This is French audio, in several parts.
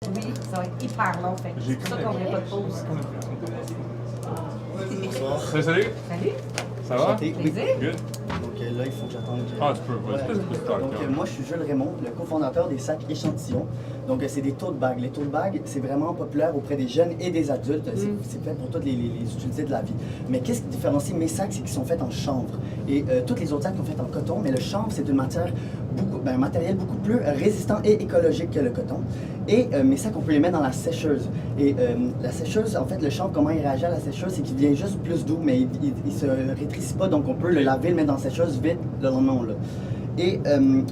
Oui, ça va être hyper long. Fait que c'est pour ça qu'on n'a pas de pause. Bonsoir. Salut! Salut! Ça va? Enchanté. Plaisir. Good. Donc là, il faut que j'attende. Ah, tu peux, ouais, tu peux start, Donc là. moi, je suis Jules Raymond, le cofondateur des sacs échantillons. Donc c'est des tote bags. Les tote bags, c'est vraiment populaire auprès des jeunes et des adultes. C'est fait pour toutes les utilités de la vie. Mais qu'est-ce qui différencie mes sacs, c'est qu'ils sont faits en chanvre. Et toutes les autres sacs sont faits en coton, mais le chanvre, c'est une matière un matériel beaucoup plus résistant et écologique que le coton. Et mes sacs, on peut les mettre dans la sécheuse. Et la sécheuse, en fait, le chanvre, comment il réagit à la sécheuse, c'est qu'il devient juste plus doux, mais il se rétrécit pas. Donc on peut le laver, le mettre dans la sécheuse vite, le lendemain on l'a. Et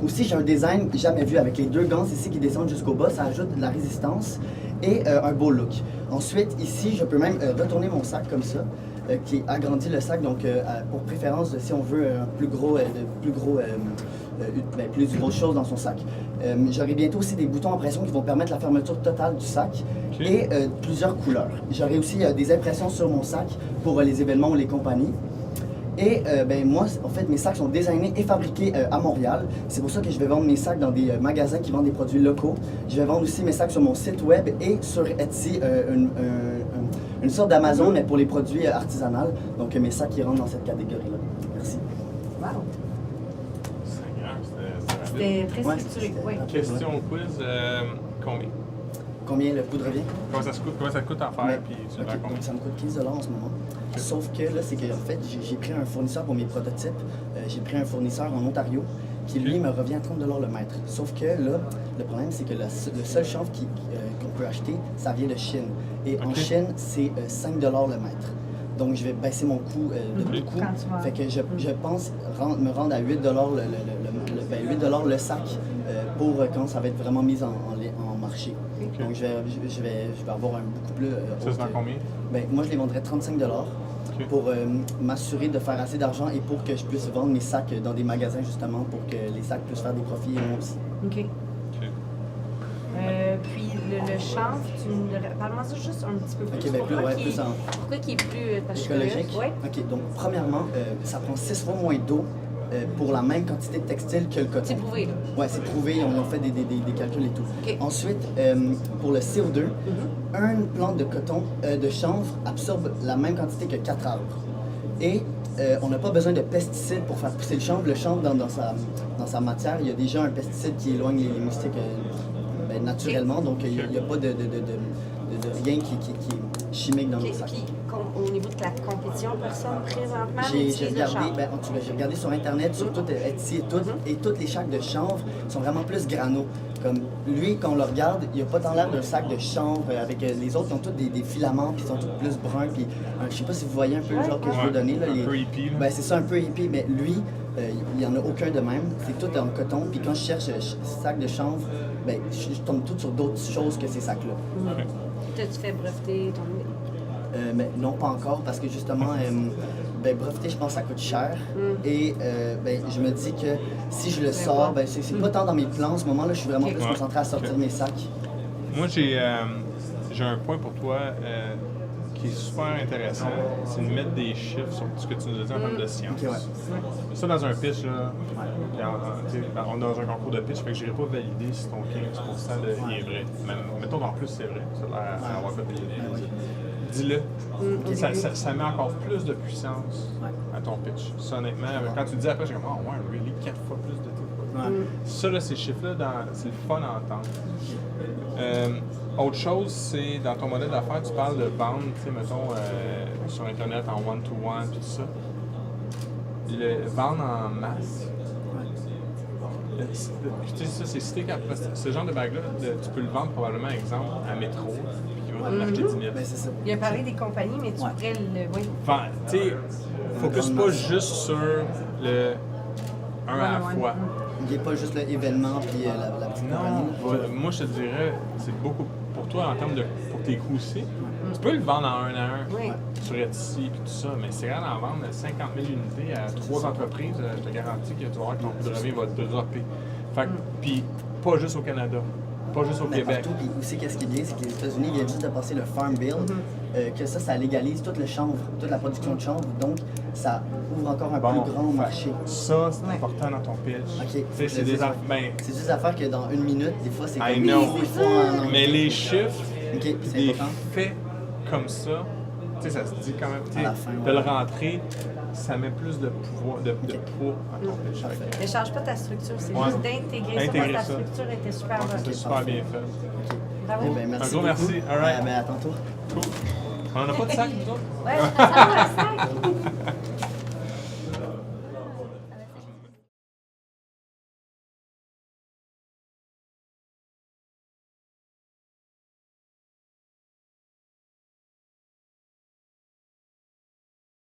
aussi, j'ai un design jamais vu avec les deux gants ici qui descendent jusqu'au bas. Ça ajoute de la résistance et un beau look. Ensuite, ici, je peux même retourner mon sac comme ça, qui agrandit le sac. Donc, pour préférence, si on veut un plus grosse chose dans son sac. J'aurai bientôt aussi des boutons en pression qui vont permettre la fermeture totale du sac et plusieurs couleurs. J'aurai aussi des impressions sur mon sac pour les événements ou les compagnies. Et moi, en fait, mes sacs sont designés et fabriqués à Montréal. C'est pour ça que je vais vendre mes sacs dans des magasins qui vendent des produits locaux. Je vais vendre aussi mes sacs sur mon site web et sur Etsy, une sorte d'Amazon, mais pour les produits artisanaux. Donc mes sacs qui rentrent dans cette catégorie-là. Merci. Wow! Seigneur, c'était C'était très Ouais, structuré. c'était- Oui. Question quiz, combien? Combien le coût de revient? Comment ça te coûte à faire, Ouais. puis tu le Ok, vends donc combien? ça me coûte 15 $ en ce moment. Sauf que là, c'est que en fait, j'ai pris un fournisseur pour mes prototypes. J'ai pris un fournisseur en Ontario qui, lui, me revient à 30 $ le mètre. Sauf que là, le problème, c'est que le seul chanvre qu'on peut acheter, ça vient de Chine. Et en Ok. Chine, c'est 5 $ le mètre. Donc, je vais baisser mon coût de beaucoup. Quand tu vas- Fait que je pense me rendre à 8 $ 8 $ le sac pour quand ça va être vraiment mis en marché. Ok. Donc, je vais avoir un beaucoup plus... Ça se vend combien? Ben, moi, je les vendrais 35 $ Ok. pour m'assurer de faire assez d'argent et pour que je puisse vendre mes sacs dans des magasins, justement, pour que les sacs puissent faire des profits et moi aussi. OK. Ok. Puis le chanvre, parle-moi ça juste un petit peu plus. Ok, ben, Pourquoi plus qu'il- en Pourquoi il est plus parce que je suis écologique. curieuse. Ouais. Ok, donc, premièrement, ça prend 6 fois moins d'eau pour la même quantité de textile que le coton. C'est prouvé, là. Ouais, c'est prouvé, on a fait des calculs et tout. Ok. Ensuite, pour le CO2, une plante de coton, de chanvre, absorbe la même quantité que 4 arbres. Et on n'a pas besoin de pesticides pour faire pousser le chanvre. Le chanvre, dans sa matière, il y a déjà un pesticide qui éloigne les moustiques naturellement. Donc, il n'y a pas de rien qui est chimique dans OK. le sac. Puis au niveau de la compétition, personne présentement J'ai utilise le regardé, chanvre. en tout cas, j'ai regardé sur Internet, sur tout Etsy et tous les sacs de chanvre sont vraiment plus granaux. Comme lui, quand on le regarde, il n'a pas tant l'air d'un sac de chanvre avec les autres qui ont tous des filaments puis ils sont tous plus bruns. Puis je sais pas si vous voyez un peu le genre que je veux donner. Là, Un peu hippie, là. Ben, c'est ça, un peu hippie, mais lui, il n'y en a aucun de même. C'est tout en coton. Puis quand je cherche sac de chanvre, ben, je tombe tout sur d'autres choses que ces sacs-là. Ok. T'as-tu fait breveter ton... Mais non, pas encore, parce que justement, breveter, je pense que ça coûte cher. Et je me dis que si je le sors, c'est pas tant dans mes plans en ce moment-là, je suis vraiment plus Ouais. concentré à sortir Ok. mes sacs. Moi, j'ai un point pour toi qui est super intéressant. C'est de mettre des chiffres sur ce que tu nous as dit en termes de science. Ok, ouais. Ça, dans un pitch, là, on est dans un concours de pitch, fait que je n'irai pas valider si ton 15% il est vrai. Même, mettons qu'en plus c'est vrai, ça a l'air à avoir fait valider. Dis-le. Ça met encore plus de puissance à ton pitch. Ça, honnêtement, quand tu le dis après, j'ai comme, oh ouais, really, 4 fois plus de tout. Ouais. Ça, là, ces chiffres-là, c'est le fun à entendre. Autre chose, c'est dans ton modèle d'affaires, tu parles de vendre, tu sais, mettons, sur Internet en one-to-one, puis tout ça. Le vendre en masse. Tu sais, ça, c'est cité ce genre de bague-là, tu peux le vendre probablement, exemple, à Métro, puis ils vont l'acheter 10 000. Ben, c'est ça. Il a parlé des compagnies, mais tu Ouais. pourrais le... Oui. Enfin, tu sais, focus pas juste sur le un à la Ouais, ouais. fois. Il n'est pas juste l'événement puis la petite compagnie. Non, moi je te dirais, c'est beaucoup pour toi en termes de pour tes coûts aussi. Tu peux le vendre en un à un Oui. sur Etsy et tout ça, mais c'est rare d'en vendre 50 000 unités à 3 entreprises, je te garantis que tu vas voir que ton coût de revient va dropper. Fait que, puis pas juste au Canada. Pas juste au Mais Québec. partout, puis aussi, qu'est-ce qui est bien, c'est que les États-Unis viennent juste de passer le Farm Bill, que ça légalise tout le chanvre, toute la production de chanvre, donc ça ouvre encore un Bon, plus grand marché. Ça, c'est important dans ton pitch. Ok, Tu sais, faut c'est le des dire. affaires. Ben, C'est juste affaire que dans 1 minute, des fois, c'est I comme know. des fois en mais anglais. les chiffres, Ok, c'est des important. faits comme ça, tu sais, ça se dit quand même. Tu sais, À la fin, de ouais. le rentrer, ça met plus de pouvoir, de poids à ton pitch. Parfait. Ne change pas ta structure, c'est Ouais. juste d'intégrer ça. Intégrer Moi, ta ça. structure était super Donc, bonne. c'est super parfait. bien fait. Bravo. Eh ben, merci Un gros beaucoup. merci. All right. Ben, à tantôt. Cool. On n'a pas de sac, nous autres? Ouais, ça va, un sac.